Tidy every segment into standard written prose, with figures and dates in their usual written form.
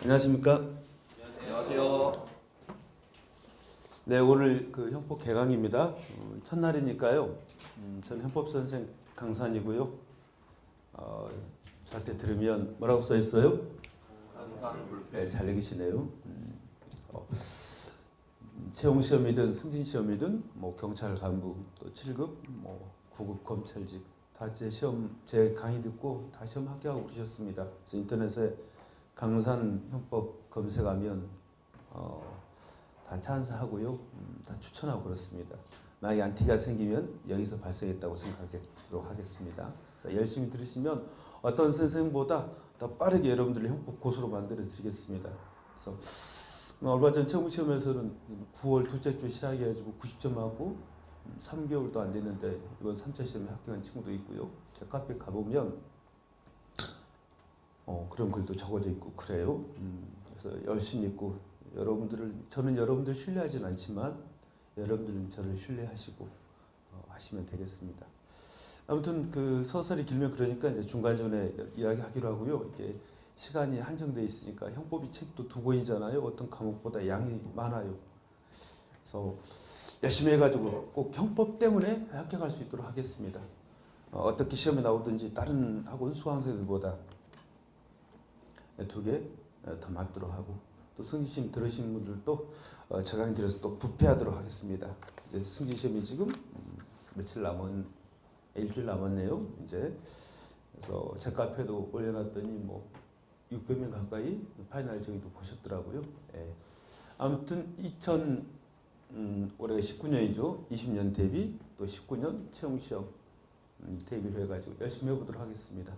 안녕하십니까? 안녕하세요. 네, 오늘 그 형법 개강입니다. 첫날이니까요. 저는 형법 선생 강산이고요. 저한테 들으면 뭐라고 써 있어요? 네, 잘 읽으시네요. 채용 시험이든 승진 시험이든 뭐 경찰 간부 또 7급 뭐 9급 검찰직 다 제 시험 제 강의 듣고 다 시험 합격하고 그러셨습니다. 그래서 인터넷에 강산 형법 검색하면 다 찬사하고요, 다 추천하고 그렇습니다. 만약에 안티가 생기면 여기서 발생했다고 생각하도록 하겠습니다. 그래서 열심히 들으시면 어떤 선생님보다 더 빠르게 여러분들의 형법 고수로 만들어 드리겠습니다. 그래서 얼마 전 채용 시험에서는 9월 둘째 주 시작해가지고 90점 하고 3개월도 안 됐는데 이번 3차 시험에 합격한 친구도 있고요. 제 카페 가보면 그런 글도 적어져 있고 그래요. 그래서 열심히 있고 저는 여러분들 신뢰하진 않지만 여러분들은 저를 신뢰하시고 하시면 되겠습니다. 아무튼 그 서설이 길면 그러니까 이제 중간중간에 이야기하기로 하고요. 이게 시간이 한정돼 있으니까 형법이 책도 두 권이잖아요. 어떤 과목보다 양이 많아요. 그래서 열심히 해가지고 꼭 형법 때문에 합격할 수 있도록 하겠습니다. 어떻게 시험에 나오든지 다른 학원 수강생들보다 두 개 더 맞도록 하고 또 승진시험 들으시는 분들도 제 강의 들어서 또 부패하도록 하겠습니다. 이제 승진시험이 지금 일주일 남았네요. 이제 그래서 제 카페도 올려놨더니 뭐 600명 가까이 파이널 정의도 보셨더라고요. 예. 아무튼 올해가 19년이죠. 20년 대비 또 19년 채용시험 대비를 해가지고 열심히 해보도록 하겠습니다.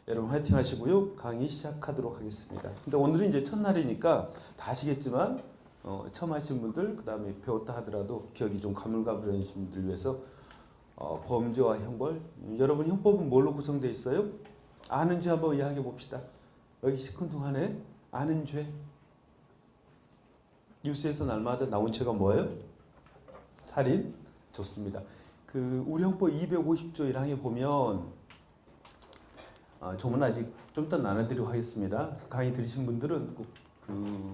여러분 화이팅 하시고요. 강의 시작하도록 하겠습니다. 근데 오늘은 이제 첫날이니까 다 아시겠지만 처음 하신 분들, 그 다음에 배웠다 하더라도 기억이 좀 가물가물하신 분들 위해서 범죄와 형벌. 여러분 형법은 뭘로 구성되어 있어요? 아는 죄 한번 이야기해 봅시다. 여기 시큰둥하네. 아는 죄. 뉴스에서 날마다 나온 죄가 뭐예요? 살인. 좋습니다. 그 우리 형법 250조 1항에 보면 조문 아직 좀 더 나눠드리도록 하겠습니다. 강의 들으신 분들은 꼭 그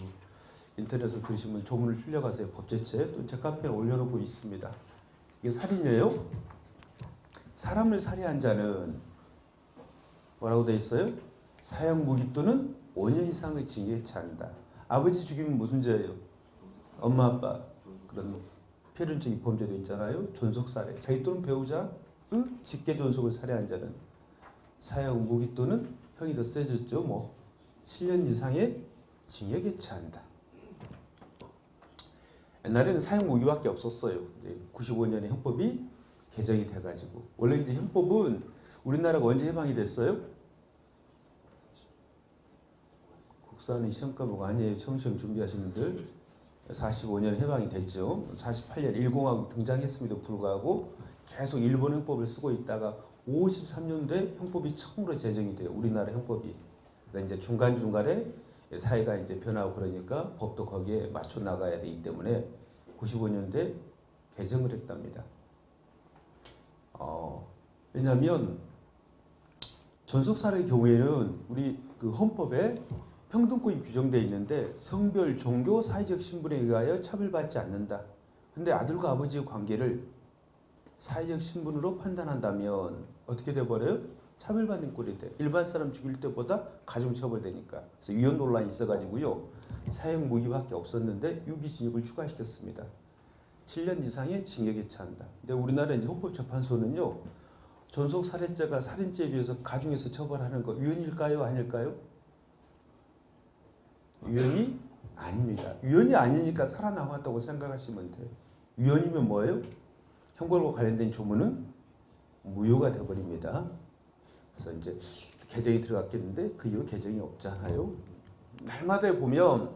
인터넷에서 들으신 분 조문을 출력하세요. 법제체 또 제 카페에 올려놓고 있습니다. 이게 살인이에요. 사람을 살해한 자는 뭐라고 되어 있어요? 사형 무기 또는 5년 이상의 징역에 처한다. 아버지 죽이면 무슨 죄예요? 엄마 아빠 그런 필연적인 범죄도 있잖아요. 존속살해. 자기 또는 배우자의 직계 존속을 살해한 자는 사형 무기 또는 형이 더 세졌죠. 뭐 7년 이상의 징역에 처한다. 옛날에는 사형 무기밖에 없었어요. 95년에 형법이 개정이 돼가지고 원래 이제 형법은 우리나라가 언제 해방이 됐어요? 국사는 시험 과목 아니에요. 청시험 준비하시는 분들 45년 해방이 됐죠. 48년 일공화국 등장했음에도 불구하고 계속 일본 형법을 쓰고 있다가 53년도에 형법이 처음으로 제정이 돼요. 우리나라 형법이. 이제 중간중간에 사회가 이제 변하고 그러니까 법도 거기에 맞춰 나가야 되기 때문에 95년도에 개정을 했답니다. 왜냐하면 존속살해의 경우에는 우리 그 헌법에 평등권이 규정되어 있는데 성별, 종교, 사회적 신분에 의하여 차별받지 않는다. 근데 아들과 아버지의 관계를 사회적 신분으로 판단한다면 어떻게 돼버려요? 차별받는 꼴이 돼. 일반 사람 죽일 때보다 가중처벌되니까. 그래서 위헌 논란이 있어가지고요. 사형 무기밖에 없었는데 유기징역을 추가시켰습니다. 7년 이상의 징역에 처한다. 근데 우리나라 이제 헌법재판소는요, 존속 살해죄가 살인죄에 비해서 가중해서 처벌하는 거 위헌일까요, 아닐까요? 위헌이 아닙니다. 위헌이 아니니까 살아남았다고 생각하시면 돼요. 위헌이면 뭐예요? 형벌과 관련된 조문은 무효가 되어버립니다. 그래서 이제 개정이 들어갔겠는데 그 이후 개정이 없잖아요. 날마다 보면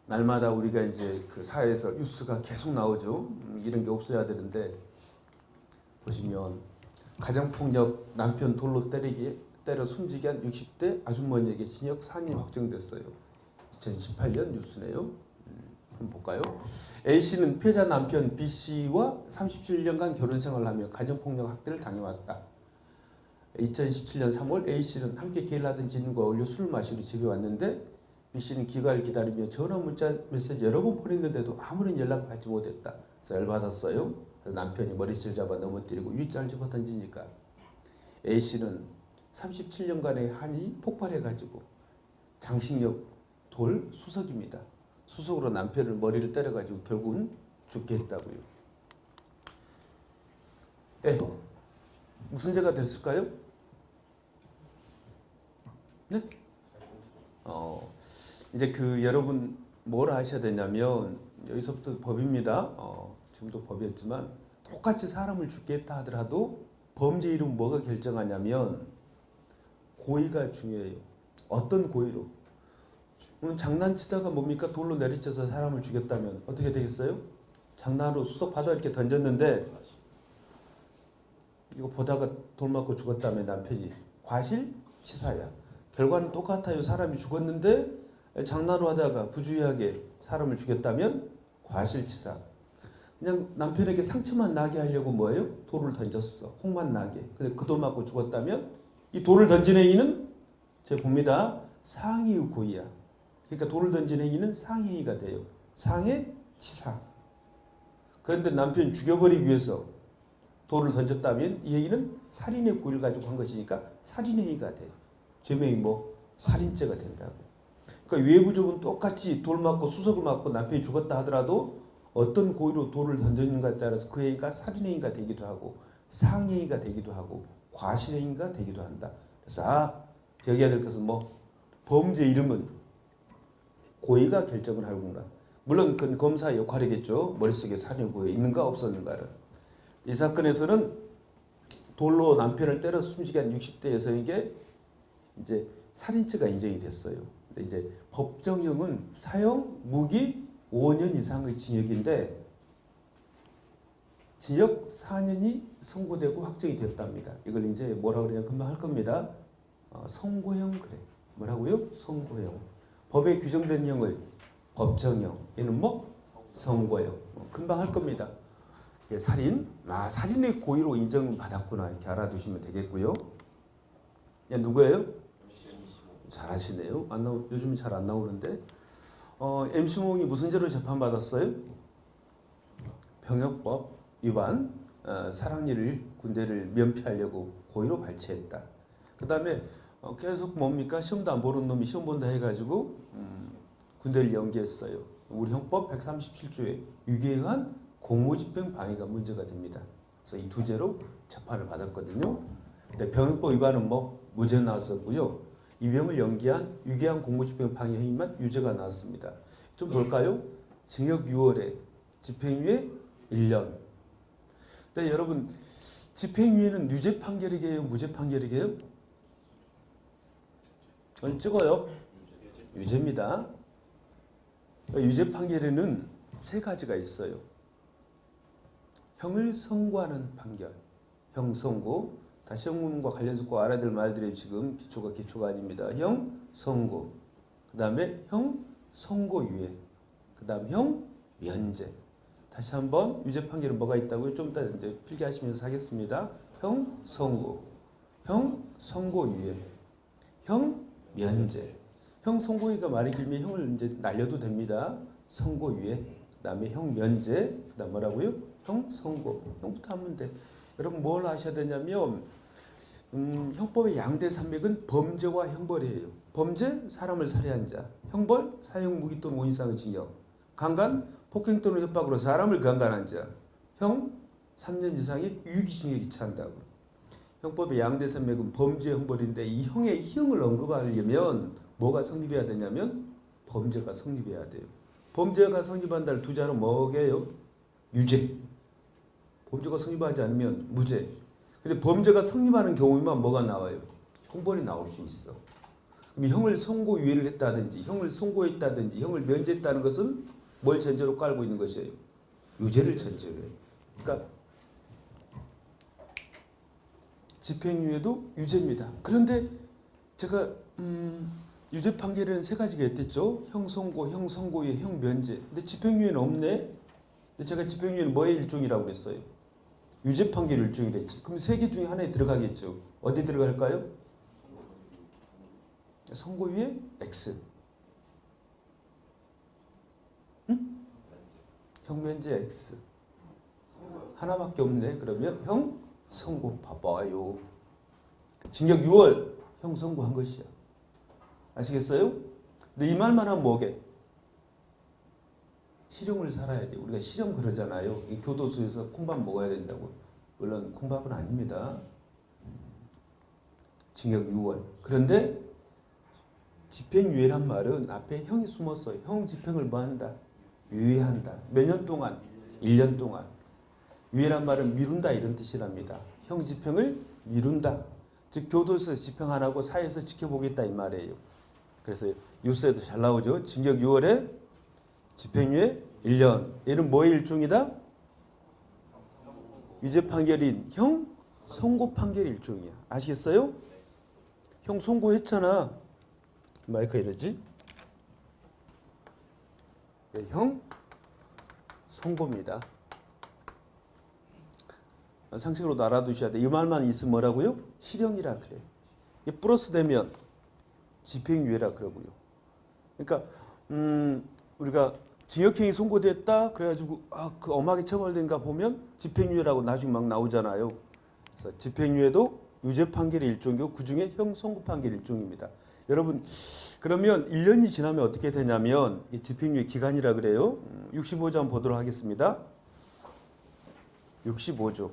날마다 우리가 이제 그 사회에서 뉴스가 계속 나오죠. 이런 게 없어야 되는데 보시면 가정폭력 남편 돌로 때려 숨지게 한 60대 아주머니에게 징역 4년 확정됐어요. 2018년 뉴스네요. 한번 볼까요? A씨는 피해자 남편 B씨와 37년간 결혼 생활을 하며 가정폭력 학대를 당해왔다. 2017년 3월 A씨는 함께 계일하던 진과 어울려 술을 마시러 집에 왔는데 B씨는 귀가를 기다리며 전화 문자 메시지 여러 번 보냈는데도 아무런 연락을 받지 못했다. 그래서 열받았어요. 그래서 남편이 머리채를 잡아 넘어뜨리고 U자를 집어 던지니까 A씨는 37년간의 한이 폭발해가지고 장식력 돌 수석입니다. 수석으로 남편을 머리를 때려가지고 결국은 죽게 했다고요. 네. 무슨 죄가 됐을까요? 네? 이제 여러분 뭘 하셔야 되냐면 여기서부터 법입니다. 지금도 법이었지만 똑같이 사람을 죽게 했다 하더라도 범죄 이름 뭐가 결정하냐면 고의가 중요해요. 어떤 고의로? 장난치다가 뭡니까? 돌로 내리쳐서 사람을 죽였다면 어떻게 되겠어요? 장난으로 수석 받아 이렇게 던졌는데 이거 보다가 돌 맞고 죽었다면 남편이 과실치사야. 결과는 똑같아요. 사람이 죽었는데 장난으로 하다가 부주의하게 사람을 죽였다면 과실치사. 그냥 남편에게 상처만 나게 하려고 뭐예요? 돌을 던졌어. 혹만 나게. 근데 그 돌 맞고 죽었다면 이 돌을 던진 행위는 제가 봅니다. 상해의 고의야. 그러니까 돌을 던진 행위는 상해가 돼요. 상해, 치사. 그런데 남편이 죽여버리기 위해서 돌을 던졌다면 이 행위는 살인의 고의를 가지고 한 것이니까 살인행위가 돼요. 죄명이 뭐 살인죄가 된다고. 그러니까 외부적은 똑같이 돌 맞고 수석을 맞고 남편이 죽었다 하더라도 어떤 고의로 돌을 던졌는가에 따라서 그 행위가 살인행위가 되기도 하고 상해가 되기도 하고 과실행위가 되기도 한다. 그래서 기억해야 될 것은 뭐 범죄 이름은 고의가 결정을 하는구나. 물론 그건 검사의 역할이겠죠. 머릿속에 살인 고의 있는가 없었는가를. 이 사건에서는 돌로 남편을 때려 숨지게 한 60대 여성에게 이제 살인죄가 인정이 됐어요. 근데 이제 법정형은 사형, 무기 5년 이상의 징역인데 징역 4년이 선고되고 확정이 됐답니다. 이걸 이제 뭐라 그러냐 금방 할 겁니다. 선고형 그래. 뭐라고요? 선고형. 법에 규정된 형을 법정형. 얘는 뭐? 선고형. 금방 할 겁니다. 살인, 살인의 고의로 인정받았구나 이렇게 알아두시면 되겠고요. 누구예요? 잘하시네요. 요즘 잘 안 나오는데 MC몽이 무슨 죄로 재판받았어요? 병역법 위반, 사랑니를 군대를 면피하려고 고의로 발치했다. 그 다음에 계속 뭡니까? 시험도 안 보는 놈이 시험 본다 해가지고 군대를 연기했어요. 우리 형법 137조에 유기에 의한 공무집행 방해가 문제가 됩니다. 그래서 이 두 죄로 재판을 받았거든요. 근데 병역법 위반은 뭐 무죄 나왔었고요. 입영을 연기한 유기한 공무집행 방해 행위만 유죄가 나왔습니다. 좀 볼까요? 징역 6월에 집행유예 1년. 근데 여러분 집행유예는 유죄 판결이게요, 무죄 판결이게요? 전 찍어요. 유죄입니다. 유죄 판결에는 세 가지가 있어요. 형을 선고하는 판결, 형 선고. 다시 형문과 관련해서 꼭 알아야 될 말들이 지금 기초가 아닙니다. 형 선고, 그 다음에 형 선고유예, 그 다음 형 면제. 다시 한번 유죄 판결은 뭐가 있다고요? 좀 이따 이제 필기하시면서 하겠습니다. 형 선고, 형 선고유예, 형 면제. 형 선고유예가 말이 길면 형을 이제 날려도 됩니다. 선고유예, 그 다음에 형 면제, 그 다음 뭐라고요? 형 선고. 형부터 하면 돼. 여러분 뭘 아셔야 되냐면 형법의 양대 산맥은 범죄와 형벌이에요. 범죄, 사람을 살해한 자. 형벌, 사형, 무기 또는 5년 이상의 징역. 강간, 폭행 또는 협박으로 사람을 강간한 자. 형, 3년 이상의 유기징역이 처한다고. 형법의 양대 산맥은 범죄, 형벌인데 이 형의 형을 언급하려면 뭐가 성립해야 되냐면 범죄가 성립해야 돼요. 범죄가 성립한다는 두 자는 뭐게요? 유죄. 범죄가 성립하지 않으면 무죄. 근데 범죄가 성립하는 경우에만 뭐가 나와요? 형벌이 나올 수 있어. 그럼 형을 선고유예를 했다든지 형을 선고했다든지 형을 면제했다는 것은 뭘 전제로 깔고 있는 것이에요? 유죄를 전제로 해요. 그러니까 집행유예도 유죄입니다. 그런데 제가 유죄 판결에는 세 가지가 있댔죠. 형 선고, 형 선고유예, 형 면제. 근데 집행유예는 없네. 근데 제가 집행유예는 뭐의 일종이라고 그랬어요? 유죄 판결 일종이랬지. 그럼 세 개 중에 하나에 들어가겠죠. 어디 들어갈까요? 선고유예 X. 응? 형면제 X. 하나밖에 없네. 그러면 형 선고 봐봐요. 징역 6월 형 선고한 것이야. 아시겠어요? 근데 이 말만 하면 뭐게? 실형을 살아야 돼. 우리가 실형 그러잖아요. 이 교도소에서 콩밥 먹어야 된다고. 물론 콩밥은 아닙니다. 징역 6월. 그런데 집행유예란 말은 앞에 형이 숨었어요. 형 집행을 뭐 한다? 유예한다. 몇 년 동안? 1년 동안. 유예란 말은 미룬다 이런 뜻이랍니다. 형 집행을 미룬다. 즉 교도소에서 집행 안 하고 사회에서 지켜보겠다 이 말이에요. 그래서 뉴스에도 잘 나오죠. 징역 6월에 집행유예 1년. 얘는 뭐의 일종이다? 유죄 판결인 형 선고 판결 일종이야. 아시겠어요? 형 선고했잖아. 마이크가 이러지? 네, 형 선고입니다. 상식으로도 알아두셔야 돼. 이 말만 있으면 뭐라고요? 실형이라 그래. 이게 플러스 되면 집행유예라 그러고요. 그러니까 우리가 징역형이 선고됐다 그래가지고 그 엄하게 처벌된가 보면 집행유예라고 나중에 막 나오잖아요. 그래서 집행유예도 유죄 판결의 일종이고 그 중에 형 선고 판결 일종입니다. 여러분 그러면 1년이 지나면 어떻게 되냐면 집행유예 기간이라 그래요. 65조 한번 보도록 하겠습니다. 65조.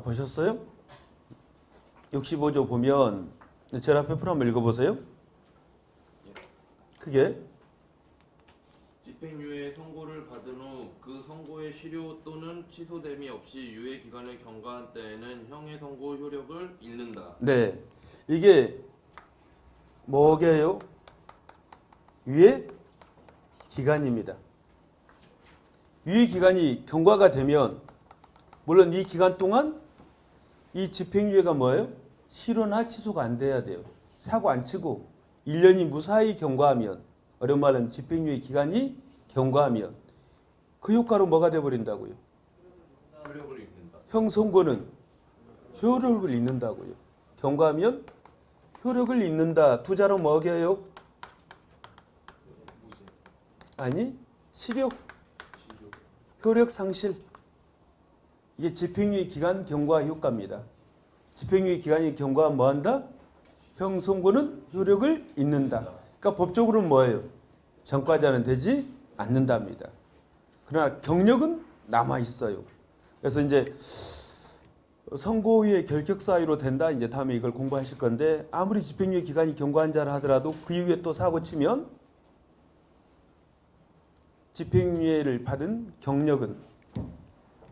보셨어요? 65조 보면 제 앞에 풀 한번 읽어보세요. 크게. 집행유예 선고를 받은 후 그 선고의 실효 또는 취소됨이 없이 유예 기간을 경과한 때에는 형의 선고 효력을 잃는다. 네, 이게 뭐게요? 유예 기간입니다. 유예 기간이 경과가 되면 물론 이 기간 동안 이 집행유예가 뭐예요? 실효나 취소가 안 돼야 돼요. 사고 안 치고 1년이 무사히 경과하면 어려운 말은 집행유예 기간이 경과하면 그 효과로 뭐가 돼버린다고요? 효력을 잃는다. 형 선고는 효력을 잃는다고요. 경과하면 효력을 잃는다. 두 자로 뭐게요? 아니 실효. 효력 상실. 이게 집행유예 기간 경과 효과입니다. 집행유예 기간이 경과하면 뭐한다? 형 선고는 효력을 잃는다. 그러니까 법적으로는 뭐예요? 전과자는 되지 않는답니다. 그러나 경력은 남아 있어요. 그래서 이제 선고 후에 결격 사유로 된다. 이제 다음에 이걸 공부하실 건데 아무리 집행유예 기간이 경과한 자라 하더라도 그 이후에 또 사고 치면 집행유예를 받은 경력은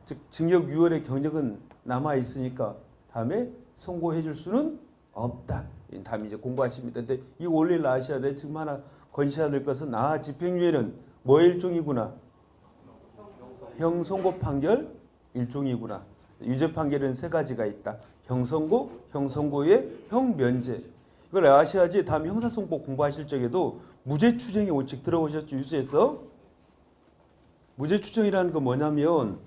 즉 징역 6월의 경력은 남아 있으니까 다음에 선고해 줄 수는 없다. 다음에 이제 공부하십니다. 근데 이거 원리를 아셔야 돼. 지금 하나 건셔야 될 것은 집행유예는 뭐의 일종이구나. 형 선고 판결 일종이구나. 유죄 판결은 세 가지가 있다. 형 선고, 형 선고의 형 면제. 이걸 아셔야지 다음 형사선고 공부하실 적에도 무죄 추정의 원칙 들어보셨죠? 유죄에서 무죄 추정이라는 건 뭐냐면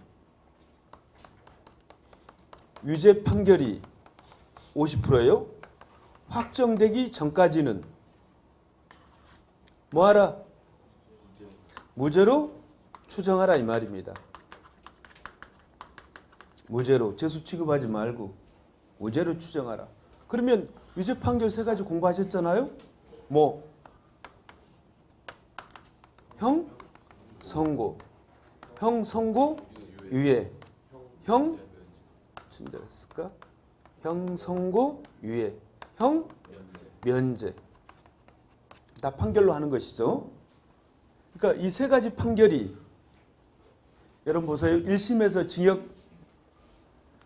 유죄 판결이 50%예요. 확정되기 전까지는 뭐하라? 무죄로 추정하라 이 말입니다. 무죄로 죄수 취급하지 말고 무죄로 추정하라. 그러면 유죄 판결 세 가지 공부하셨잖아요. 뭐 형 선고, 형 선고 유예, 형 친절했을까? 형 선고 유예, 형 면제. 다 판결로 하는 것이죠. 그러니까 이 세 가지 판결이 여러분 보세요. 1심에서 징역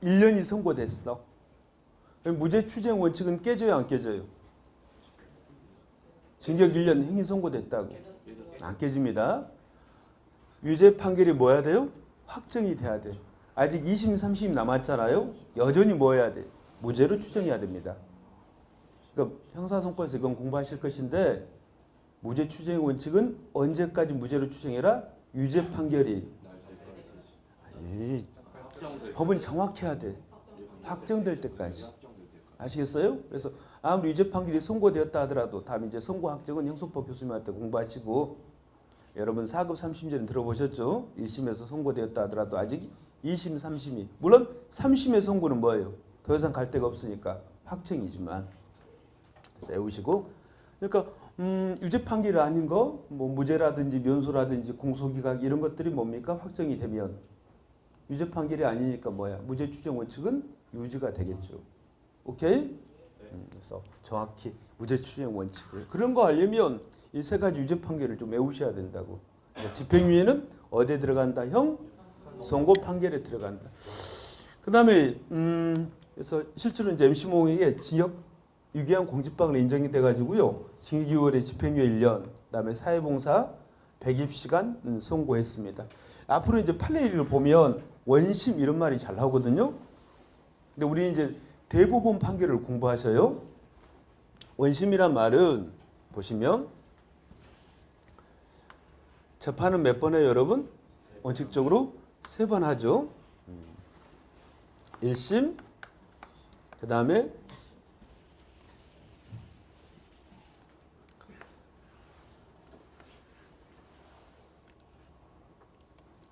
1년이 선고됐어. 그럼 무죄 추정 원칙은 깨져요, 안 깨져요? 징역 1년 행위 선고됐다고. 안 깨집니다. 유죄 판결이 뭐 해야 돼요? 확정이 돼야 돼. 아직 2심, 3심 남았잖아요. 여전히 뭐 해야 돼? 무죄로 추정해야 됩니다. 그러니까 형사소송법에서 이건 공부하실 것인데 무죄 추정의 원칙은 언제까지 무죄로 추정해라? 유죄 판결이 법은 정확해야 돼. 확정될 때까지. 아시겠어요? 그래서 아무리 유죄 판결이 선고되었다 하더라도 다음 이제 선고 확정은 형소법 교수님한테 공부하시고 여러분 4급 3심제는 들어보셨죠? 1심에서 선고되었다 하더라도 아직 2심, 3심이 물론 3심의 선고는 뭐예요? 더 이상 갈 데가 없으니까 확정이지만 그래서 외우시고 그러니까 유죄 판결이 아닌 거 뭐 무죄라든지 면소라든지 공소기각 이런 것들이 뭡니까? 확정이 되면 유죄 판결이 아니니까 뭐야? 무죄 추정 원칙은 유지가 되겠죠. 오케이? 그래서 정확히 무죄 추정 원칙을 그런 거 알려면 이 세 가지 유죄 판결을 좀 외우셔야 된다고. 집행유예는 어디에 들어간다? 형 선고 판결에 들어간다. 그다음에 그래서 실제로 이제 MC몽에게 징역 유기한 공직방을 인정이 돼가지고요. 징역 2월에 집행유예 1년, 그다음에 사회봉사 120시간 선고했습니다. 앞으로 이제 판례를 보면 원심 이런 말이 잘 나오거든요. 근데 우리 이제 대법원 판결을 공부하셔요. 원심이란 말은 보시면 재판은 몇 번 해요, 여러분? 원칙적으로 3번 하죠. 1심, 그 다음에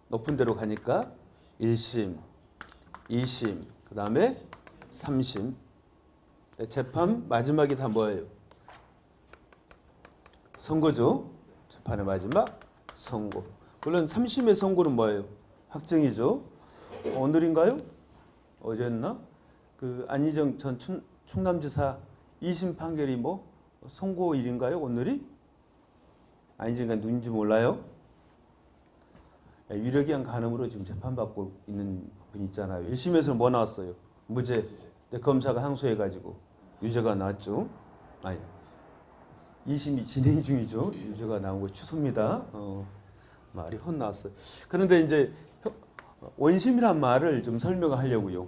높은 데로 가니까 1심, 2심, 그 다음에 3심. 재판 마지막이 다 뭐예요? 선고죠. 재판의 마지막 선고. 물론 3심의 선고는 뭐예요? 확정이죠. 오늘인가요? 어제였나? 그 안희정 전 충남지사 2심 판결이 뭐 선고일인가요? 오늘이? 안희정가 누군지 몰라요? 유력이한 간음으로 지금 재판받고 있는 분 있잖아요. 1심에서는 뭐 나왔어요? 무죄. 근데 검사가 항소해가지고 유죄가 나왔죠. 아니, 2심이 진행 중이죠. 유죄가 나온 거 취소입니다. 말이 혼났어요. 그런데 이제 원심이란 말을 좀 설명을 하려고요.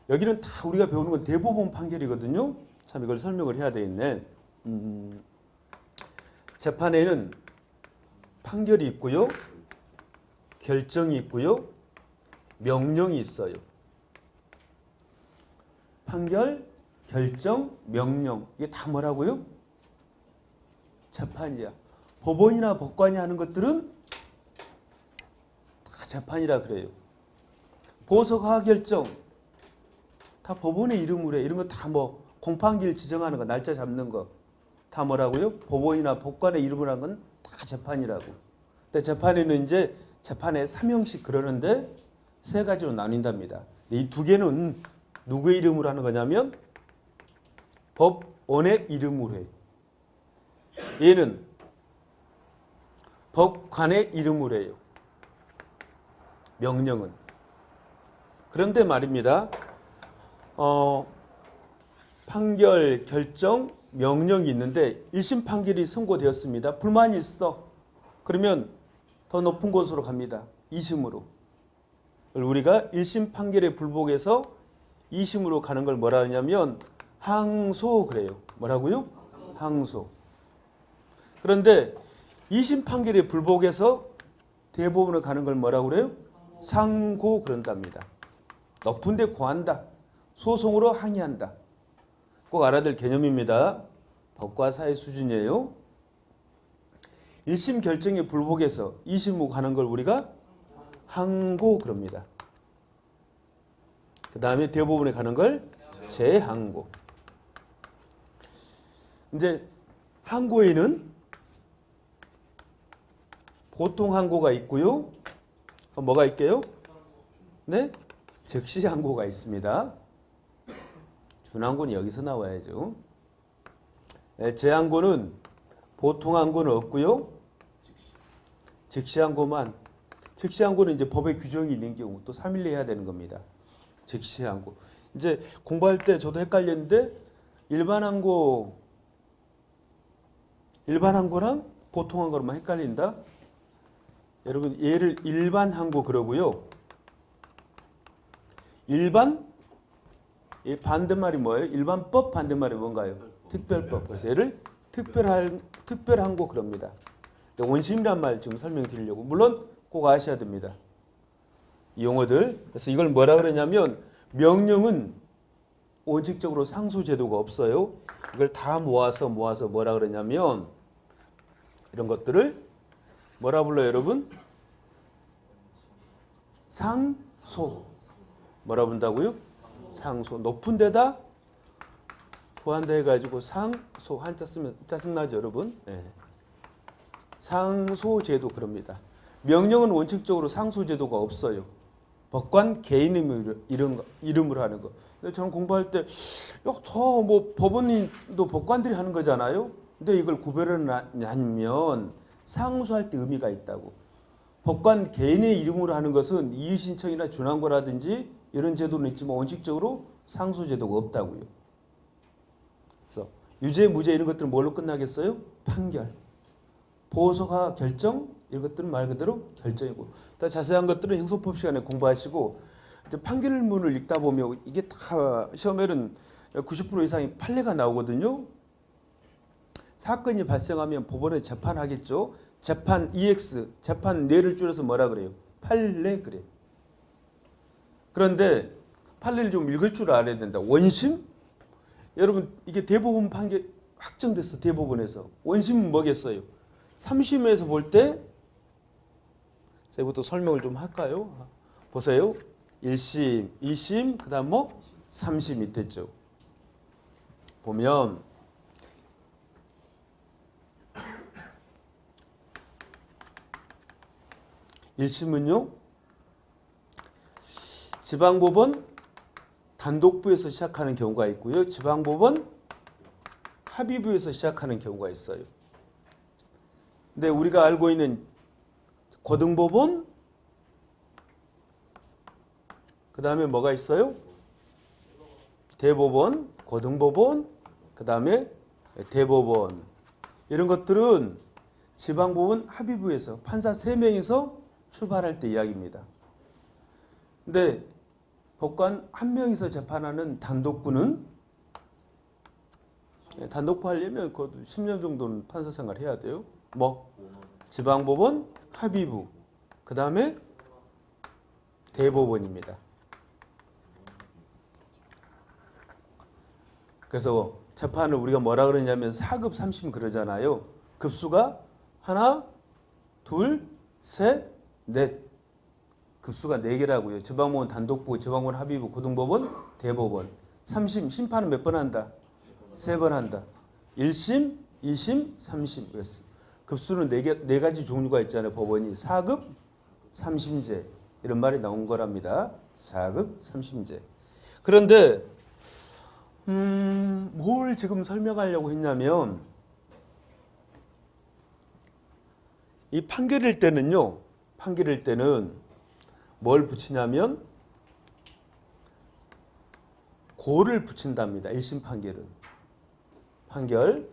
여기는 다 우리가 배우는 건 대법원 판결이거든요. 참 이걸 설명을 해야 되겠네. 재판에는 판결이 있고요. 결정이 있고요. 명령이 있어요. 판결, 결정, 명령. 이게 다 뭐라고요? 재판이야. 법원이나 법관이 하는 것들은 다 재판이라 그래요. 보석 허가 결정 다 법원의 이름으로 해. 이런 거 다 뭐 공판기일 지정하는 거, 날짜 잡는 거 다 뭐라고요? 법원이나 법관의 이름으로 하는 건 다 재판이라고. 근데 재판에는 이제 재판에 3형식 그러는데 3가지로 나뉜답니다. 이 2개는 누구의 이름으로 하는 거냐면 법원의 이름으로 해. 얘는 법관의 이름으로 해요. 명령은. 그런데 말입니다. 판결, 결정, 명령이 있는데 1심 판결이 선고되었습니다. 불만이 있어. 그러면 더 높은 곳으로 갑니다. 2심으로. 우리가 1심 판결에 불복해서 2심으로 가는 걸 뭐라 하냐면 항소 그래요. 뭐라고요? 항소. 그런데 2심 판결에 불복해서 대법원으로 가는 걸 뭐라고 그래요? 상고 그런답니다. 높은 데 고한다. 소송으로 항의한다. 꼭 알아야 될 개념입니다. 법과 사회 수준이에요. 1심 결정에 불복해서 2심으로 가는 걸 우리가 항고 그럽니다. 그 다음에 대법원에 가는 걸 재항고. 이제 항고에는 보통 항고가 있고요. 뭐가 있게요? 네? 즉시 항고가 있습니다. 준항고는 여기서 나와야죠. 재항고는 보통 항고는 없고요. 즉시 항고만. 즉시 항고는 이제 법의 규정이 있는 경우 또 3일 내에 해야 되는 겁니다. 즉시 항고. 이제 공부할 때 저도 헷갈렸는데 일반 항고랑 보통 항고로만 헷갈린다. 여러분 얘를 일반 항고 그러고요. 일반 이 반대말이 뭐예요? 일반법 반대말이 뭔가요? 특별법. 그래서 얘를 특별한고 그럽니다. 원심이란 말 지금 설명드리려고. 물론 꼭 아셔야 됩니다. 이 용어들. 그래서 이걸 뭐라 그러냐면 명령은 원칙적으로 상수 제도가 없어요. 이걸 다 모아서 뭐라 그러냐면 이런 것들을 뭐라 불러요, 여러분? 상소. 뭐라 본다고요? 상소. 높은 데다 부한다 해가지고 상소 한자 쓰면 짜증나죠, 여러분? 네. 상소제도 그럽니다. 명령은 원칙적으로 상소제도가 없어요. 법관 개인 이름으로 하는 거. 근데 저는 공부할 때, 더 뭐 법원도 법관들이 하는 거잖아요. 근데 이걸 구별을 하면 상소할 때 의미가 있다고. 법관 개인의 이름으로 하는 것은 이의신청이나 준항고라든지 이런 제도는 있지만 원칙적으로 상소제도가 없다고요. 그래서 유죄, 무죄 이런 것들은 뭘로 끝나겠어요? 판결. 보호소가 결정 이런 것들은 말 그대로 결정이고 더 자세한 것들은 형사법 시간에 공부하시고 이제 판결문을 읽다 보면 이게 다 시험에는 90% 이상이 판례가 나오거든요. 사건이 발생하면 법원에 재판하겠죠. 재판 EX, 재판 뇌를 줄여서 뭐라 그래요? 판례 그래요. 그런데 판례를 좀 읽을 줄 알아야 된다. 원심? 여러분 이게 대법원 판결 확정됐어. 대법원에서. 원심은 뭐겠어요? 3심에서 볼 때 제가부터 설명을 좀 할까요? 보세요. 1심, 2심, 그 다음 뭐 3심 있댔죠. 보면 1심은요. 지방법원 단독부에서 시작하는 경우가 있고요. 지방법원 합의부에서 시작하는 경우가 있어요. 근데 우리가 알고 있는 고등법원 그 다음에 뭐가 있어요? 대법원, 고등법원, 그 다음에 대법원 이런 것들은 지방법원 합의부에서 판사 3명이서 출발할 때 이야기입니다. 근데 법관 1명이서 재판하는 단독부는 단독부 하려면 그것도 10년 정도는 판사 생활 해야 돼요. 뭐 지방법원 합의부 그 다음에 대법원입니다. 그래서 재판을 우리가 뭐라 그러냐면 4급 3심 그러잖아요. 급수가 하나, 둘, 셋, 넷. 급수가 4개라고요. 지방법원 단독부, 지방법원 합의부, 고등법원, 대법원. 3심 심판은 몇 번 한다? 3번 한다. 1심, 2심, 3심. 그랬어. 급수는 4가지 종류가 있잖아요. 법원이 4급 3심제 이런 말이 나온 거랍니다. 4급 3심제. 그런데 뭘 지금 설명하려고 했냐면 이 판결일 때는요. 판결일 때는 뭘 붙이냐면 고를 붙인답니다. 1심 판결은. 판결.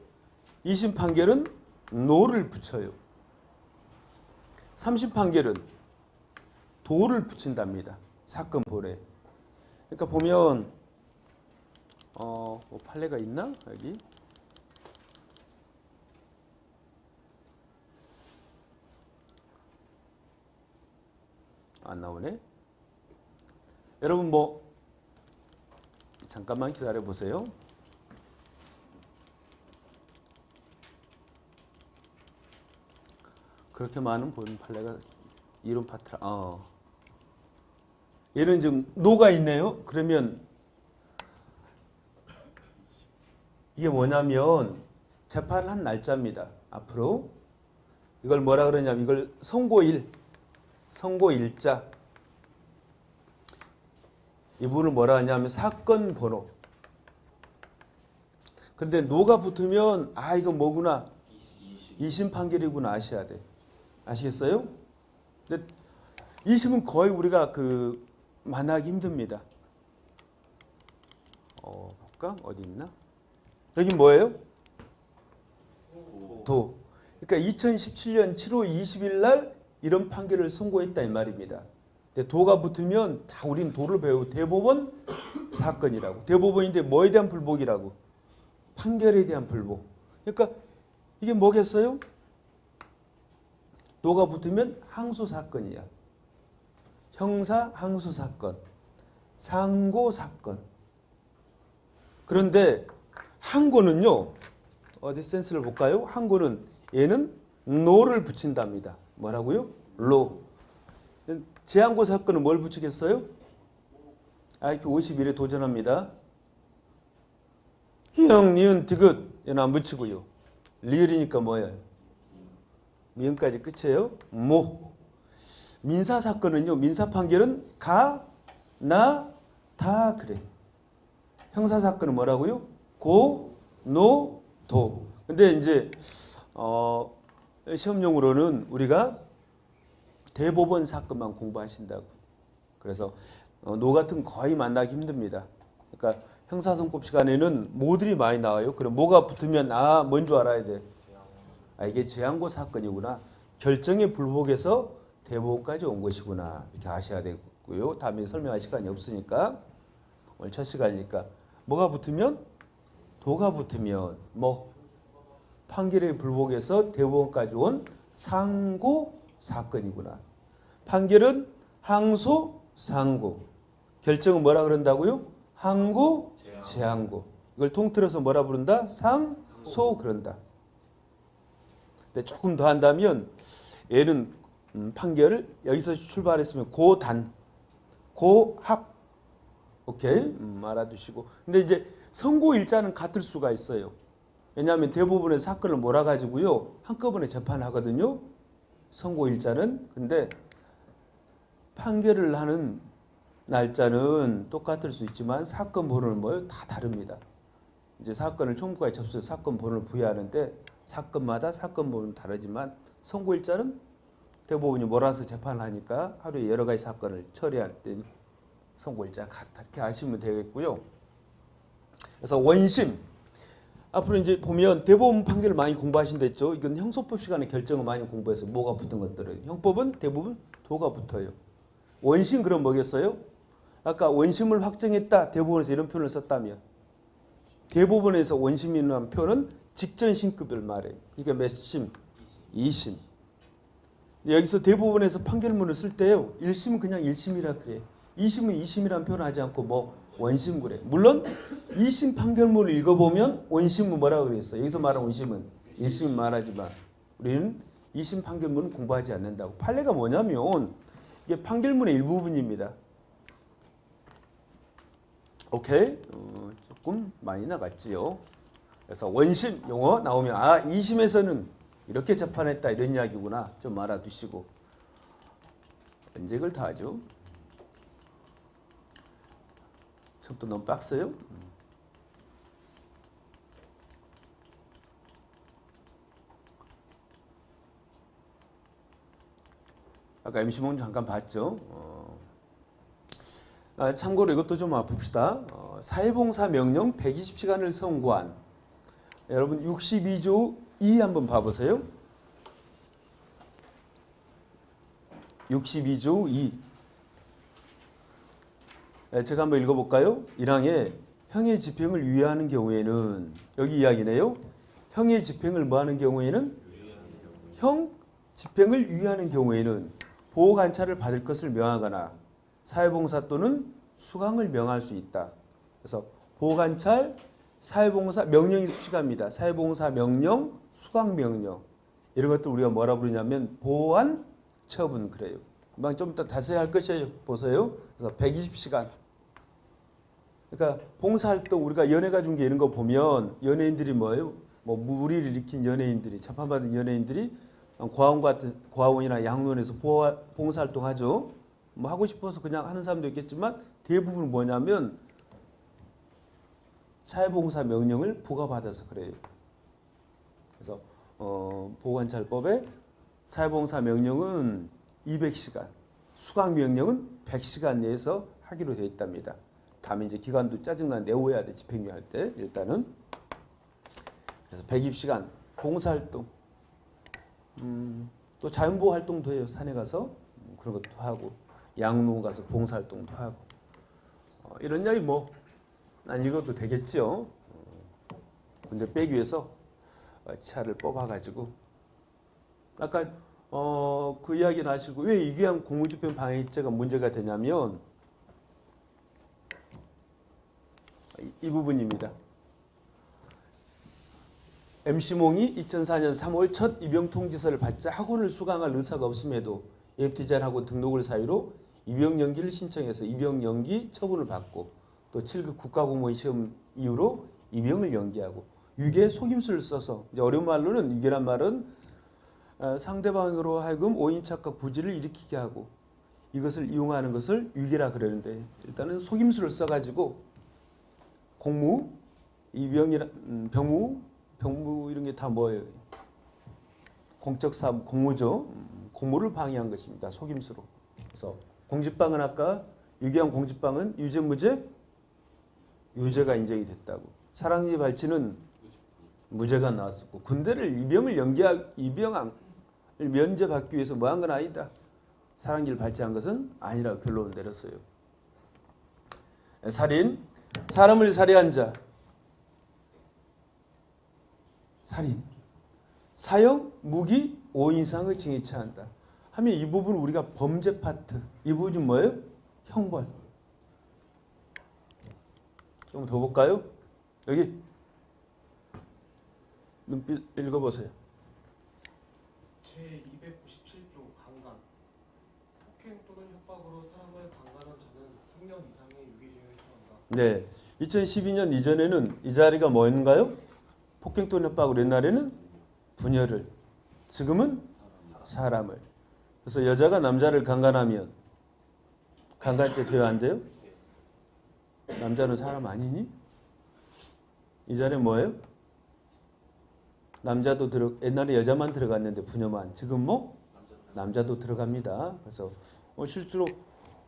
2심 판결은 노를 붙여요. 3심 판결은 도를 붙인답니다. 사건 볼에. 그러니까 보면 뭐 판례가 있나? 여기. 안 나오네. 여러분 뭐 잠깐만 기다려 보세요. 그렇게 많은 본 판례가 이론 파트라. 얘는 지금 노가 있네요. 그러면 이게 뭐냐면 재판을 한 날짜입니다. 앞으로 이걸 뭐라 그러냐면 이걸 선고일, 선고일자. 이 부분을 뭐라 하냐면 사건 번호. 근데 노가 붙으면 이거 뭐구나. 2심 판결이구나 아셔야 돼. 아시겠어요? 근데 2심은 거의 우리가 만나기 힘듭니다. 볼까? 어디 있나? 여기 뭐예요? 도. 그러니까 2017년 7월 20일 날 이런 판결을 선고했다 이 말입니다. 근데 도가 붙으면 다 우린 도를 배우고 대법원 사건이라고. 대법원인데 뭐에 대한 불복이라고? 판결에 대한 불복. 그러니까 이게 뭐겠어요? 도가 붙으면 항소 사건이야. 형사 항소 사건, 상고 사건. 그런데 항고는요. 어디 센스를 볼까요? 항고는 얘는 노를 붙인답니다. 뭐라고요? 로. 제항고 사건은 뭘 붙이겠어요? IQ 51에 도전합니다. 희영, 니은, 디귿 얘는 안 붙이고요. 리을이니까 뭐예요? 미음까지 끝이에요. 모. 민사 사건은요. 민사 판결은 가, 나, 다 그래. 형사 사건은 뭐라고요? 고, 노, 도. 근데 이제 시험용으로는 우리가 대법원 사건만 공부하신다고. 그래서 노 같은 거 거의 만나기 힘듭니다. 그러니까 형사선고 시간에는 모들이 많이 나와요. 그럼 뭐가 붙으면 뭔 줄 알아야 돼. 이게 재항고 사건이구나. 결정의 불복에서 대법원까지 온 것이구나. 이렇게 아셔야 되고요. 다음에 설명할 시간이 없으니까 오늘 첫 시간이니까 뭐가 붙으면 도가 붙으면 뭐 판결의 불복에서 대법원까지 온 상고 사건이구나. 판결은 항소, 상고. 결정은 뭐라 그런다고요? 항고, 재항고. 이걸 통틀어서 뭐라 부른다? 상소 그런다. 근데 조금 더 한다면 얘는 판결을 여기서 출발했으면 고단, 고합. 오케이? 알아두시고. 근데 이제 선고일자는 같을 수가 있어요. 왜냐하면 대부분의 사건을 몰아가지고요. 한꺼번에 재판하거든요. 선고일자는. 근데 판결을 하는 날짜는 똑같을 수 있지만 사건 번호는 뭐예요? 다 다릅니다. 이제 사건을 총무과에 접수해서 사건 번호를 부여하는데 사건마다 사건 번호는 다르지만 선고일자는 대법원이 몰아서 재판을 하니까 하루에 여러 가지 사건을 처리할 때 선고일자가 같다. 이렇게 아시면 되겠고요. 그래서 원심. 앞으로 이제 보면 대법원 판결을 많이 공부하신다 했죠. 이건 형소법 시간에 결정을 많이 공부해서 뭐가 붙은 것들은. 형법은 대부분 도가 붙어요. 원심 그럼 뭐겠어요? 아까 원심을 확정했다. 대법원에서 이런 표현을 썼다면 대법원에서 원심이라는 표현은 직전 신급을 말해요. 이게 몇 심? 2심. 여기서 대법원에서 판결문을 쓸 때요. 1심은 그냥 1심이라 그래. 2심은 2심이라는 표현을 하지 않고 뭐 원심 그래. 물론 2심 판결문을 읽어보면 원심은 뭐라고 그랬어? 여기서 말하는 원심은 1심 말하지만 우리는 2심 판결문은 공부하지 않는다고. 판례가 뭐냐면 이게 판결문의 일부분입니다. 오케이? 조금 많이 나갔지요. 그래서 원심 용어 나오면 2심에서는 이렇게 재판했다 이런 이야기구나. 좀 알아두시고. 언제 그걸 다 하죠? 처음부터 너무 빡세요? 아까 MC 몽 잠깐 봤죠? 참고로 이것도 좀 봅시다. 사회봉사 명령 120시간을 선고한 여러분 62조 2 한번 봐보세요. 62조 2 제가 한번 읽어볼까요? 1항에 형의 집행을 유예하는 경우에는 여기 이야기네요. 형의 집행을 뭐하는 경우에는 형 집행을 유예하는 경우에는 보호관찰을 받을 것을 명하거나 사회봉사 또는 수강을 명할 수 있다. 그래서 보호관찰, 사회봉사 명령이 수식합니다. 사회봉사 명령, 수강 명령 이런 것들 우리가 뭐라 부르냐면 보호한 처분 그래요. 금방 좀 이따 자세히 할 것이에요. 보세요. 그래서 120시간. 그러니까 봉사활동 우리가 연예가 중계 이런 거 보면 연예인들이 뭐예요? 뭐 무리를 일으킨 연예인들이 재판받은 연예인들이 고아원 같은 고아원이나 양로원에서 봉사활동 하죠. 뭐 하고 싶어서 그냥 하는 사람도 있겠지만 대부분 뭐냐면 사회봉사 명령을 부과받아서 그래요. 그래서 보호관찰법에 사회봉사 명령은 200시간, 수강 명령은 100시간 내에서 하기로 되어 있답니다. 다음에 이제 기간도 짜증나 내오해야 돼. 집행유예 할 때 일단은. 그래서 120시간 봉사활동, 또 자연보호 활동도 해요. 산에 가서 그런 것도 하고 양로 가서 봉사활동도 하고 이런 이야기 뭐 안 읽어도 되겠죠. 군대 빼기 위해서 치아를 뽑아가지고 아까 그 이야기는 하시고 왜 이규양 공무집행 방해죄가 문제가 되냐면 이 부분입니다. MC몽이 2004년 3월 첫 입영 통지서를 받자 학원을 수강할 의사가 없음에도 FT자하고 등록을 사유로 입영 연기를 신청해서 입영 연기 처분을 받고 또 7급 국가공무원 시험 이후로 입영을 연기하고 유괴 속임수를 써서 이제 어려운 말로는 유괴란 말은 상대방으로 하여금 오인착각 부지를 일으키게 하고 이것을 이용하는 것을 유괴라 그러는데 일단은 속임수를 써가지고 공무, 병무 이런 게 다 뭐예요? 공적 사업, 공무죠. 공무를 방해한 것입니다. 속임수로. 그래서 공직방은 아까 유기한 공직방은 유죄 무죄? 유죄가 인정이 됐다고. 사랑니 발치는 무죄가 나왔었고 군대를 입영을 면제받기 위해서 뭐 한 건 아니다. 사랑니를 발치한 것은 아니라고 결론을 내렸어요. 살인, 사람을 살해한 자. 살인, 사형, 무기 5인 이상의 징역에 처한다. 하면 이 부분은 우리가 범죄 파트, 이 부분은 뭐예요? 형벌. 좀 더 볼까요? 여기 눈빛 읽어보세요. 제297조 강간. 폭행 또는 협박으로 사람을 강간한 자는 3년 이상의 유기징역에 처한다. 네, 2012년 이전에는 이 자리가 뭐였는가요? 폭행 또는 협박으로 옛날에는 부녀를, 지금은 사람을. 그래서 여자가 남자를 강간하면 강간죄 돼야 안 돼요? 남자는 사람 아니니? 이 자리에 뭐예요? 남자도 옛날에 여자만 들어갔는데 부녀만. 지금 뭐 남자도 들어갑니다. 그래서 실제로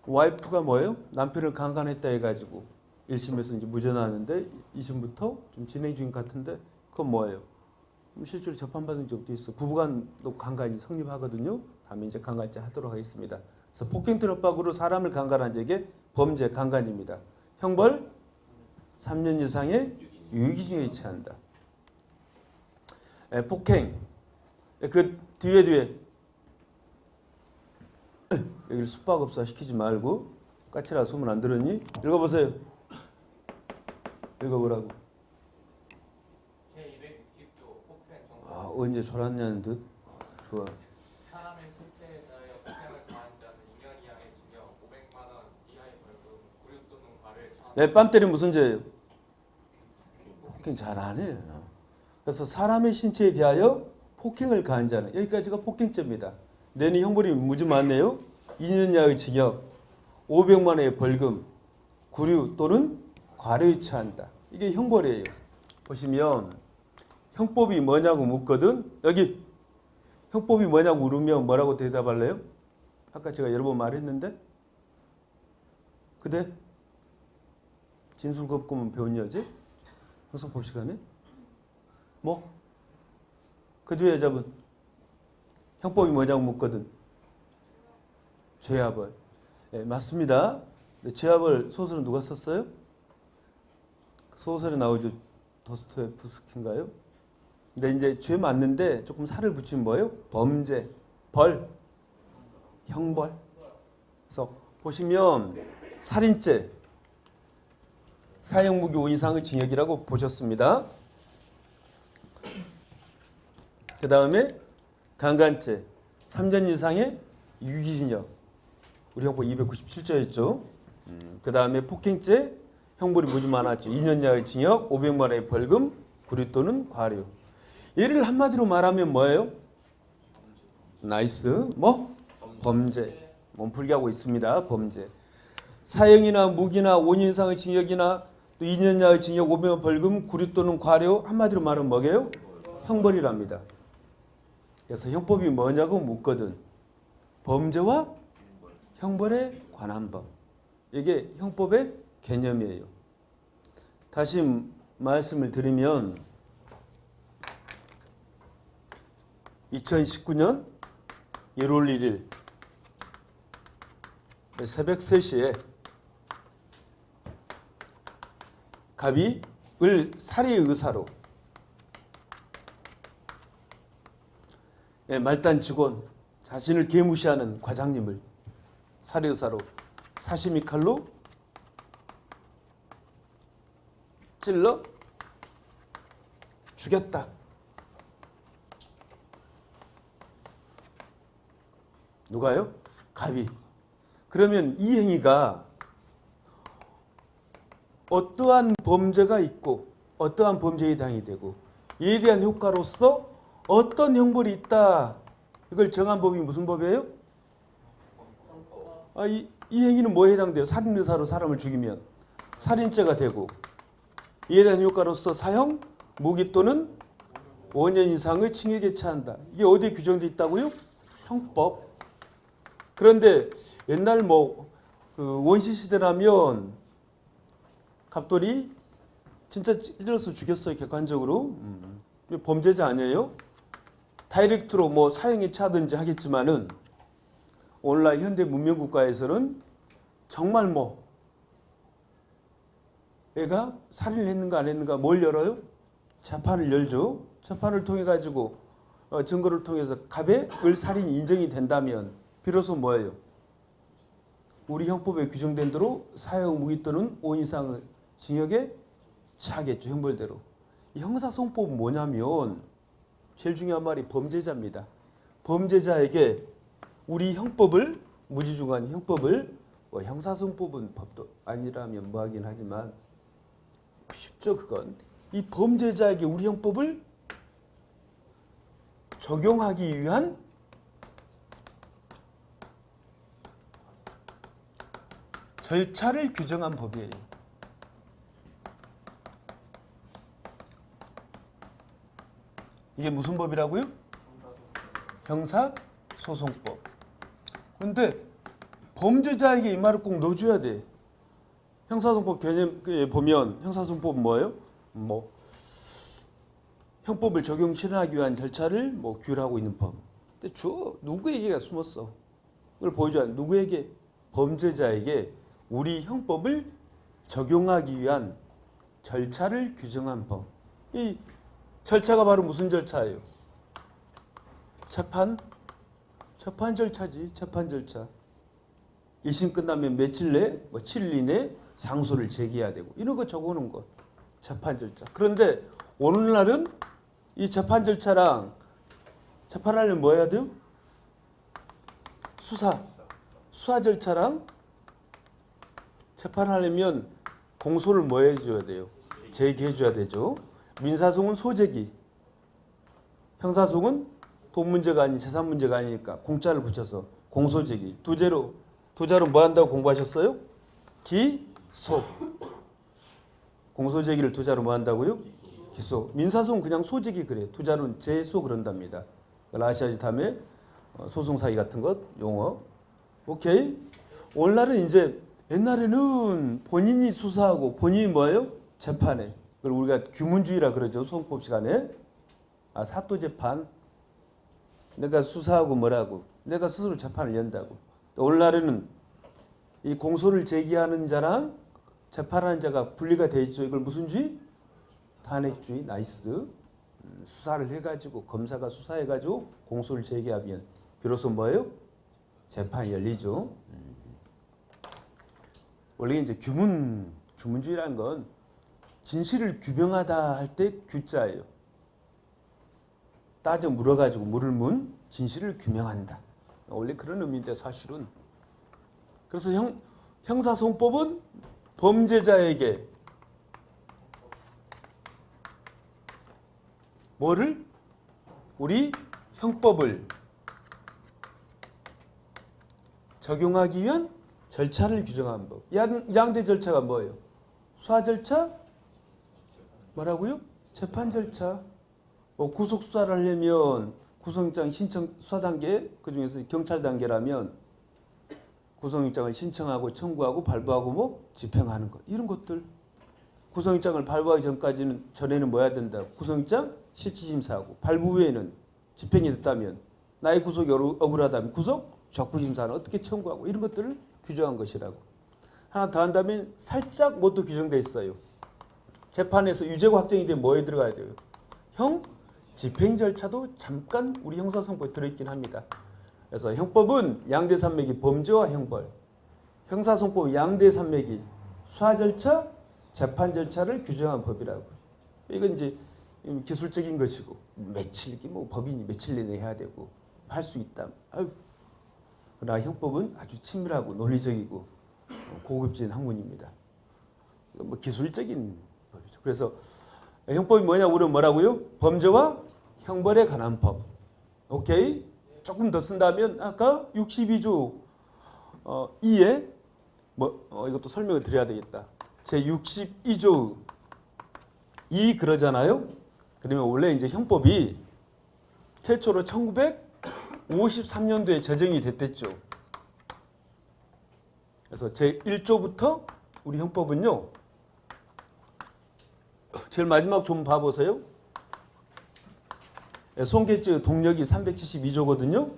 와이프가 뭐예요? 남편을 강간했다 해가지고 1심에서 이제 무죄 나왔는데 2심부터 좀 진행 중인 것 같은데 그건 뭐예요? 실제로 재판받은 적도 있어. 부부간도 강간이 성립하거든요. 다음에 이제 강간죄 하도록 하겠습니다. 그래서 폭행 또는 협박으로 사람을 강간한 자에게 범죄 강간입니다. 형벌 3년 이상의 유기징역에 처한다. 폭행 그 뒤에 여기를 숙박업소 시키지 말고 까칠하 소문 안 들었니? 읽어보세요. 읽어보라고. 제260조 폭행 정도. 아, 언제 졸았냐는 듯. 좋아. 사람의 신체에 대하여 폭행을 가한 자는 2년 이하의 징역, 500만 원 이하의 벌금, 구류 또는 과를 처한다. 네, 뺨 때리면 무슨 죄예요? 폭행 잘 안 해요. 그래서 사람의 신체에 대하여 폭행을 가한 자는 여기까지가 폭행죄입니다. 내는 형벌이 무지 많네요. 2년 이하의 징역, 500만 원의 벌금, 구류 또는 과료에 처한다. 이게 형벌이에요. 보시면 형법이 뭐냐고 묻거든. 여기 형법이 뭐냐고 물으면 뭐라고 대답할래요? 아까 제가 여러 번 말했는데 그대 진술거부권 배운 여지? 형사법 시간에? 뭐? 그 뒤에 여자분 형법이 뭐냐고 묻거든. 죄합을. 네, 맞습니다. 죄합을 소설은 누가 썼어요? 소설에 나오죠. 도스토옙스키인가요? 근데 이제 죄 맞는데 조금 살을 붙이면 뭐예요? 범죄, 벌, 형벌. 그래서 보시면 살인죄, 사형무기 5 이상의 징역이라고 보셨습니다. 그 다음에 강간죄, 3년 이상의 유기징역. 우리 형법 297조였죠. 그 다음에 폭행죄, 형벌이 무지 많았죠. 2년 이하의 징역, 500만 원의 벌금, 구류 또는 과료. 얘를 한마디로 말하면 뭐예요? 나이스. 뭐? 범죄. 몸풀기 하고 있습니다. 범죄. 사형이나 무기나 5년 이상의 징역이나 또 2년 이하의 징역, 500만 원 벌금, 구류 또는 과료. 한마디로 말하면 뭐게요? 형벌이랍니다. 그래서 형법이 뭐냐고 묻거든. 범죄와 형벌에 관한 법. 이게 형법의 개념이에요. 다시 말씀을 드리면 2019년 1월 1일 새벽 3시에 갑이 을 살해 의사로 말단 직원, 자신을 개무시하는 과장님을 살해 의사로 사시미 칼로 찔러 죽였다. 누가요? 갑이. 그러면 이 행위가 어떠한 범죄가 있고 어떠한 범죄에 해당이 되고 이에 대한 효과로서 어떤 형벌이 있다. 이걸 정한 법이 무슨 법이에요? 이 행위는 뭐에 해당돼요? 살인 의사로 사람을 죽이면 살인죄가 되고 이에 대한 효과로서 사형, 무기 또는 5년 이상의 징역에 처한다. 이게 어디에 규정되어 있다고요? 형법. 그런데 옛날 그 원시 시대라면 갑돌이 진짜 찔러서 죽였어요. 객관적으로. 범죄자 아니에요? 다이렉트로 사형에 처하든지 하겠지만은 오늘날 현대 문명 국가에서는 정말 애가 살인을 했는가 안 했는가 뭘 열어요? 재판을 열죠. 재판을 통해 가지고 증거를 통해서 갑의 을 살인이 인정이 된다면 비로소 뭐예요? 우리 형법에 규정된 대로 사형, 무기 또는 5년 이상의 징역에 처하겠죠. 형벌대로. 이 형사소송법은 뭐냐면 제일 중요한 말이 범죄자입니다. 범죄자에게 우리 형법을 무지중한 형법을 형사소송법은 법도 아니라면 뭐하긴 하지만 쉽죠. 그건 이 범죄자에게 우리 형법을 적용하기 위한 절차를 규정한 법이에요. 이게 무슨 법이라고요? 형사소송법. 그런데 범죄자에게 이 말을 꼭 넣어줘야 돼. 형사소송법 개념에 보면 형사소송법은 뭐예요? 형법을 적용 실현하기 위한 절차를 규율하고 있는 법. 근데 누구에게가 숨었어? 그걸 보여줘야 돼. 누구에게? 범죄자에게 우리 형법을 적용하기 위한 절차를 규정한 법. 이 절차가 바로 무슨 절차예요? 재판 절차지. 재판 절차. 1심 끝나면 며칠 내, 7일 이내 상소를 제기해야 되고 이런 거 적어놓은 것. 재판 절차. 그런데 오늘날은 이 재판 절차랑 재판하려면 뭐 해야 돼요? 수사 절차랑 재판하려면 공소를 뭐 해줘야 돼요? 제기해줘야 되죠. 민사소송은 소제기, 형사소송은 돈 문제가 아닌 재산 문제가 아니니까 공짜를 붙여서 공소제기. 두 자로 뭐 한다고 공부하셨어요? 기소. 공소제기를 두 자로 뭐 한다고요? 기소. 민사소송은 그냥 소제기 그래요. 두 자로는 제소 그런답니다. 아시아지 다음에 소송 사기 같은 것 용어. 오케이. 오늘날은 이제 옛날에는 본인이 수사하고 본인이 뭐예요? 재판에. 그걸 우리가 규문주의라 그러죠. 소송법 시간에. 사또재판. 내가 수사하고 뭐라고. 내가 스스로 재판을 연다고. 오늘날에는 이 공소를 제기하는 자랑 재판하는 자가 분리가 돼 있죠. 이걸 무슨 주의? 탄핵주의. 나이스. 수사를 해가지고 검사가 수사해가지고 공소를 제기하면 비로소 뭐예요? 재판이 열리죠. 원래 이제 규문주의라는 건 진실을 규명하다 할 때 규자예요. 따져 물어가지고 물을 문 진실을 규명한다. 원래 그런 의미인데 사실은. 그래서 형사소송법은 범죄자에게 뭐를? 우리 형법을 적용하기 위한 절차를 규정한 법. 양대 절차가 뭐예요? 수사 절차? 뭐라고요? 재판 절차. 구속 수사를 하려면 구속영장 신청 수사 단계, 그중에서 경찰 단계라면 구속영장을 신청하고 청구하고 발부하고 집행하는 것. 이런 것들. 구속영장을 발부하기 전에는 뭐 해야 된다? 구속영장 실치심사하고 발부 후에는 집행이 됐다면 나의 구속이 억울하다면 구속 적부심사는 어떻게 청구하고 이런 것들을 규정한 것이라고. 하나 더 한다면 살짝 뭐도 규정돼 있어요. 재판에서 유죄가 확정이 되면 뭐에 들어가야 돼요? 형 집행 절차도 잠깐 우리 형사성법에 들어있긴 합니다. 그래서 형법은 양대 산맥이 범죄와 형벌, 형사성법 양대 산맥이 수사 절차, 재판 절차를 규정한 법이라고. 이건 이제 기술적인 것이고 며칠 뭐 법인이 며칠 내내 해야 되고 할 수 있다. 그러나 형법은 아주 친밀하고 논리적이고 고급진 학문입니다. 뭐 기술적인 법이죠. 그래서 형법이 뭐냐고 그러면 뭐라고요? 범죄와 형벌에 관한 법. 오케이? 조금 더 쓴다면 아까 62조 2에 이것도 설명을 드려야 되겠다. 제 62조 2 그러잖아요. 그러면 원래 이제 형법이 최초로 1953년도에 제정이 됐댔죠. 그래서 제 1조부터 우리 형법은요. 제일 마지막 좀 봐보세요. 손괴죄 동력이 372조거든요.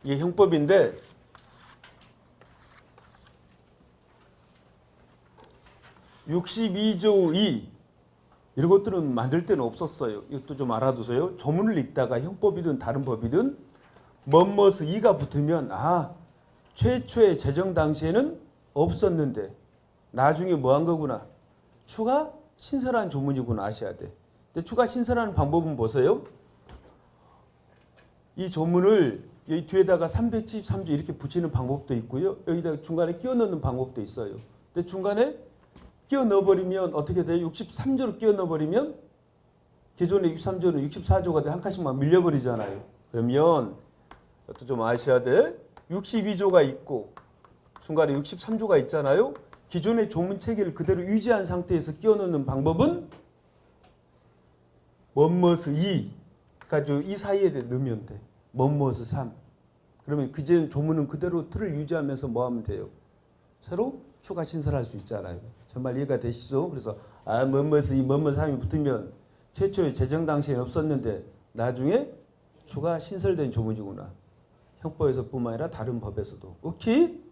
이게 형법인데 (62조 2) 이런 것들은 만들 때는 없었어요. 이것도 좀 알아두세요. 조문을 읽다가 형법이든 다른 법이든 뭐뭐스 2가 붙으면 최초의 제정 당시에는 없었는데 나중에 뭐 한 거구나. 추가 신설한 조문이구나 아셔야 돼. 근데 추가 신설하는 방법은 보세요. 이 조문을 여기 뒤에다가 373조 이렇게 붙이는 방법도 있고요. 여기다가 중간에 끼워 넣는 방법도 있어요. 근데 중간에 끼워 넣어버리면 어떻게 돼요? 63조로 끼워 넣어버리면 기존의 63조는 64조가 돼 한 칸씩만 밀려버리잖아요. 그러면 이것도 좀 아셔야 돼. 62조가 있고 중간에 63조가 있잖아요. 기존의 조문 체계를 그대로 유지한 상태에서 끼워 넣는 방법은 뭐뭐스 2 가지고 이 사이에 넣으면 돼. 뭐뭐스 3. 그러면 그전 조문은 그대로 틀을 유지하면서 뭐 하면 돼요? 새로 추가 신설할 수 있잖아요. 정말 이해가 되시죠? 그래서 뭐뭐스 2, 뭐뭐스 3이 붙으면 최초의 제정 당시에 없었는데 나중에 추가 신설된 조문이구나. 형법에서뿐만 아니라 다른 법에서도. 오케이?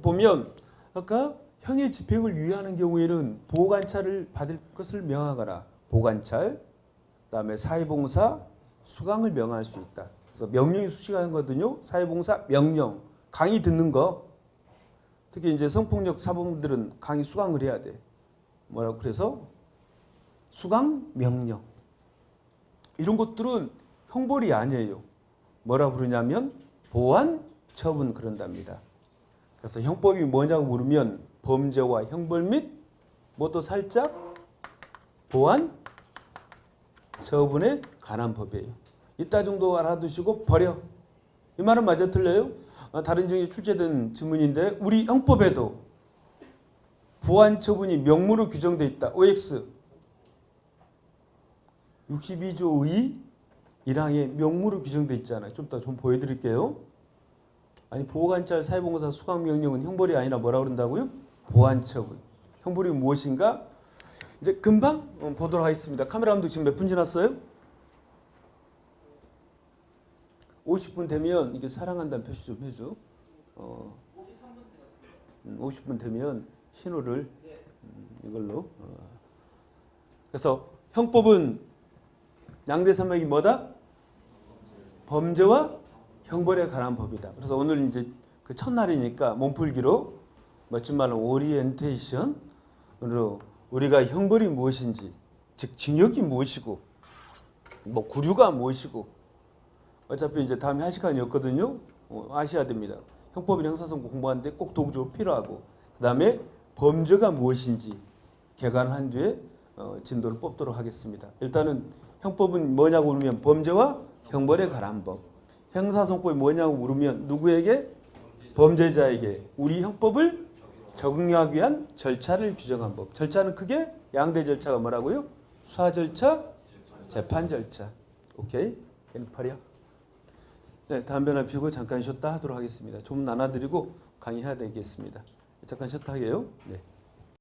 보면 아까 형의 집행을 유예하는 경우에는 보호관찰을 받을 것을 명하거나 보관찰, 그다음에 사회봉사, 수강을 명할 수 있다. 그래서 명령이 수식하는 거거든요. 사회봉사, 명령, 강의 듣는 거. 특히 이제 성폭력 사범들은 강의 수강을 해야 돼. 뭐라고 그래서 수강, 명령. 이런 것들은 형벌이 아니에요. 뭐라 부르냐면 보완, 처분 그런답니다. 그래서 형법이 뭐냐고 물으면 범죄와 형벌 및 뭐도 살짝 보완, 처분에 관한 법이에요. 이따 정도 알아두시고 버려. 이 말은 맞아 틀려요? 다른 중에 출제된 질문인데 우리 형법에도 보완 처분이 명무로 규정되어 있다. OX 62조 2 1항에 명무로 규정되어 있잖아요. 좀 이따 좀 보여드릴게요. 아니 보호관찰, 사회봉사, 수강명령은 형벌이 아니라 뭐라고 그런다고요? 보완 처분. 형벌이 무엇인가? 이제 금방 보도록 하겠습니다. 카메라 감독 지금 몇 분 지났어요? 50분 되면 이게 사랑한다는 표시 좀 해줘. 50분 되면 신호를 이걸로. 그래서 형법은 양대 산맥이 뭐다? 범죄와 형벌에 관한 법이다. 그래서 오늘 이제 그 첫날이니까 몸풀기로 멋진 말로 오리엔테이션으로 우리가 형벌이 무엇인지, 즉 징역이 무엇이고, 뭐 구류가 무엇이고, 어차피 이제 다음에 할 시간이 없거든요. 아셔야 됩니다. 형법이나 형사성법 공부하는데 꼭 도구적으로 필요하고, 그 다음에 범죄가 무엇인지 개관한 뒤에 진도를 뽑도록 하겠습니다. 일단은 형법은 뭐냐고 물으면 범죄와 형벌에 관한 법. 형사성법이 뭐냐고 물으면 누구에게? 범죄자에게 우리 형법을 적용하기 위한 절차를 규정한 법. 절차는 크게 양대 절차가 뭐라고요? 수사 절차, 재판 절차. 오케이? 왼팔이야. 네, 담배 하나 피우고 잠깐 쉬었다 하도록 하겠습니다. 좀 나눠드리고 강의해야 되겠습니다. 잠깐 쉬었다 하게요. 네.